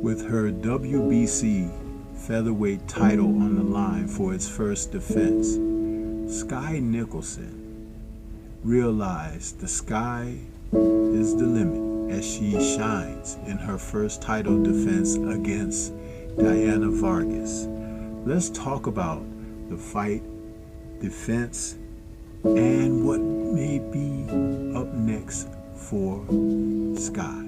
with her WBC featherweight title on the line for its first defense. Skye Nicolson realized the sky is the limit as she shines in her first title defense against Diana Vargas. Let's talk about the fight, defense, and what may be up next for Skye.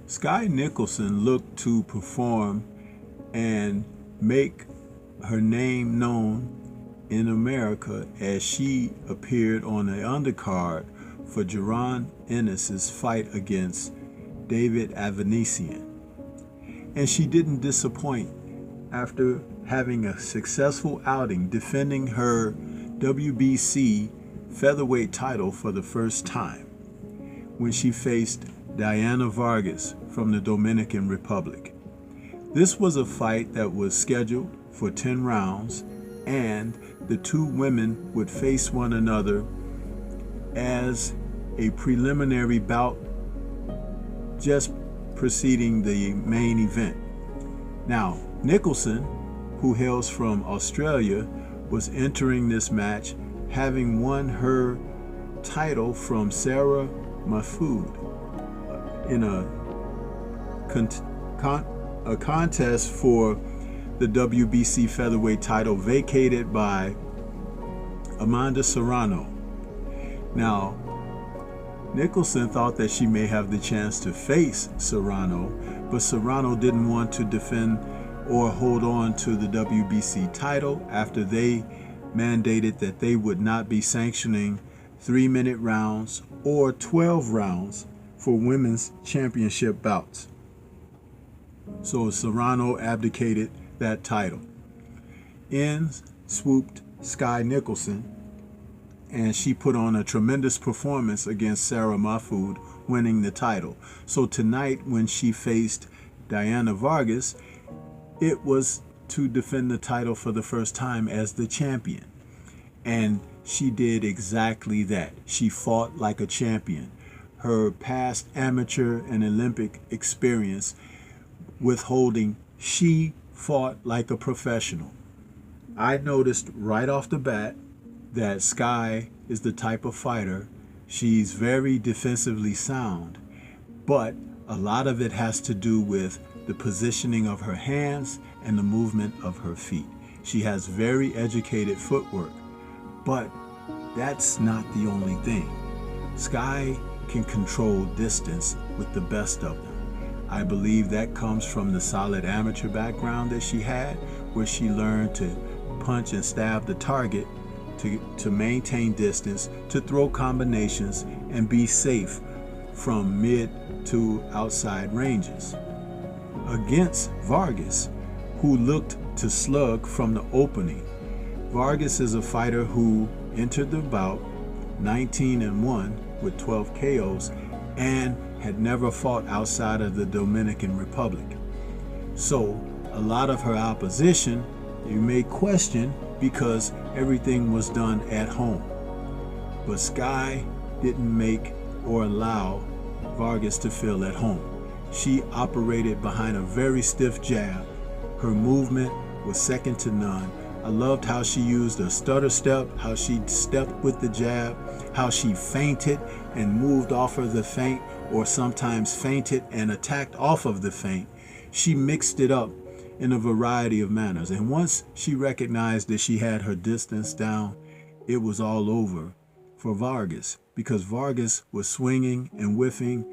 Skye Nicolson looked to perform and make her name known in America as she appeared on the undercard for Jaron Ennis's fight against David Avanesian. And she didn't disappoint after having a successful outing defending her WBC featherweight title for the first time when she faced Diana Vargas from the Dominican Republic. This was a fight that was scheduled for 10 rounds, and the two women would face one another as a preliminary bout just preceding the main event. Now, Nicolson, who hails from Australia, was entering this match having won her title from Sarah Mahfoud in a contest for the WBC featherweight title vacated by Amanda Serrano. Now, Nicolson thought that she may have the chance to face Serrano, but Serrano didn't want to defend or hold on to the WBC title after they mandated that they would not be sanctioning 3-minute rounds or 12 rounds for women's championship bouts. So Serrano abdicated that title. In swooped Skye Nicolson, and she put on a tremendous performance against Sarah Mahfoud, winning the title. So tonight, when she faced Diana Vargas, it was to defend the title for the first time as the champion. And she did exactly that. She fought like a champion. Her past amateur and Olympic experience withholding, she fought like a professional. I noticed right off the bat that Skye is the type of fighter, she's very defensively sound, but a lot of it has to do with the positioning of her hands and the movement of her feet. She has very educated footwork, but that's not the only thing. Skye can control distance with the best of them. I believe that comes from the solid amateur background that she had, where she learned to punch and stab the target, to maintain distance, to throw combinations, and be safe from mid to outside ranges. Against Vargas, who looked to slug from the opening. Vargas is a fighter who entered the bout 19-1 with 12 KOs and had never fought outside of the Dominican Republic. So a lot of her opposition you may question because everything was done at home. But Skye didn't make or allow Vargas to feel at home. She operated behind a very stiff jab Her movement was second to none. I loved how she used a stutter step, how she stepped with the jab, how she feinted and moved off of the feint, or sometimes feinted and attacked off of the feint. She mixed it up in a variety of manners. And once she recognized that she had her distance down, it was all over for Vargas, because Vargas was swinging and whiffing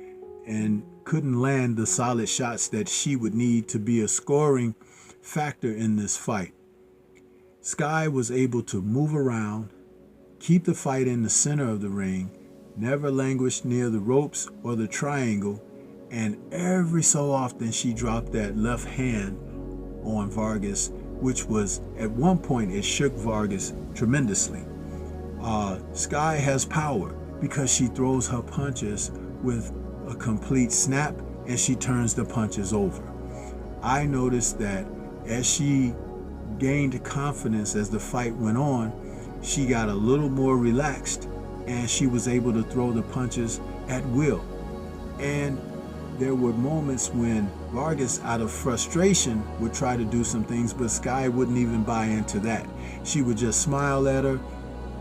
and couldn't land the solid shots that she would need to be a scoring factor in this fight. Skye was able to move around, keep the fight in the center of the ring, never languished near the ropes or the triangle, and every so often she dropped that left hand on Vargas, which was, at one point, it shook Vargas tremendously. Skye has power because she throws her punches with a complete snap and she turns the punches over. I noticed that as she gained confidence as the fight went on, she got a little more relaxed and she was able to throw the punches at will. And there were moments when Vargas, out of frustration, would try to do some things, but Skye wouldn't even buy into that. She would just smile at her,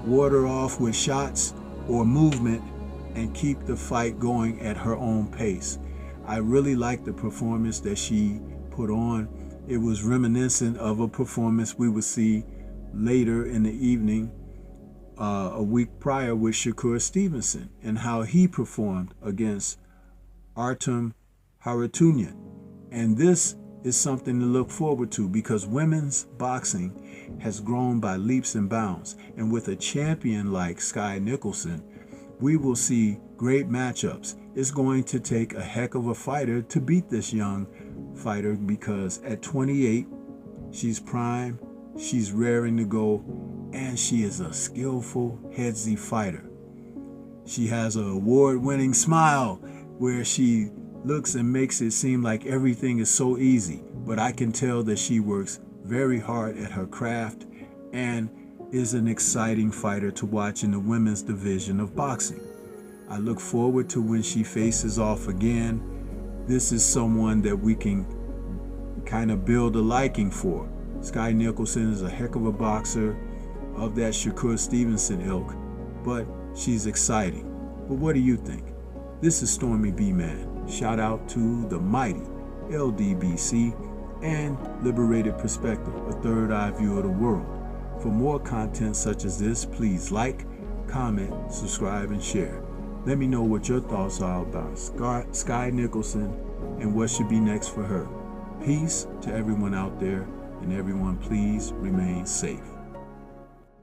ward her off with shots or movement, and keep the fight going at her own pace. I really liked the performance that she put on. It was reminiscent of a performance we would see later in the evening a week prior with Shakur Stevenson, and how he performed against Artem Harutyunyan. And this is something to look forward to, because women's boxing has grown by leaps and bounds. And with a champion like Skye Nicolson, we will see great matchups. It's going to take a heck of a fighter to beat this young fighter, because at 28, she's prime, she's raring to go, and she is a skillful headsy fighter. She has an award-winning smile where she looks and makes it seem like everything is so easy, but I can tell that she works very hard at her craft and is an exciting fighter to watch in the women's division of boxing. I look forward to when she faces off again. This is someone that we can kind of build a liking for. Skye Nicolson is a heck of a boxer of that Shakur Stevenson ilk, but she's exciting. But what do you think? This is Stormy B-Man. Shout out to the mighty LDBC and Liberated Perspective, a third eye view of the world. For more content such as this, please like, comment, subscribe, and share. Let me know what your thoughts are about Skye Nicolson and what should be next for her. Peace to everyone out there, and everyone please remain safe.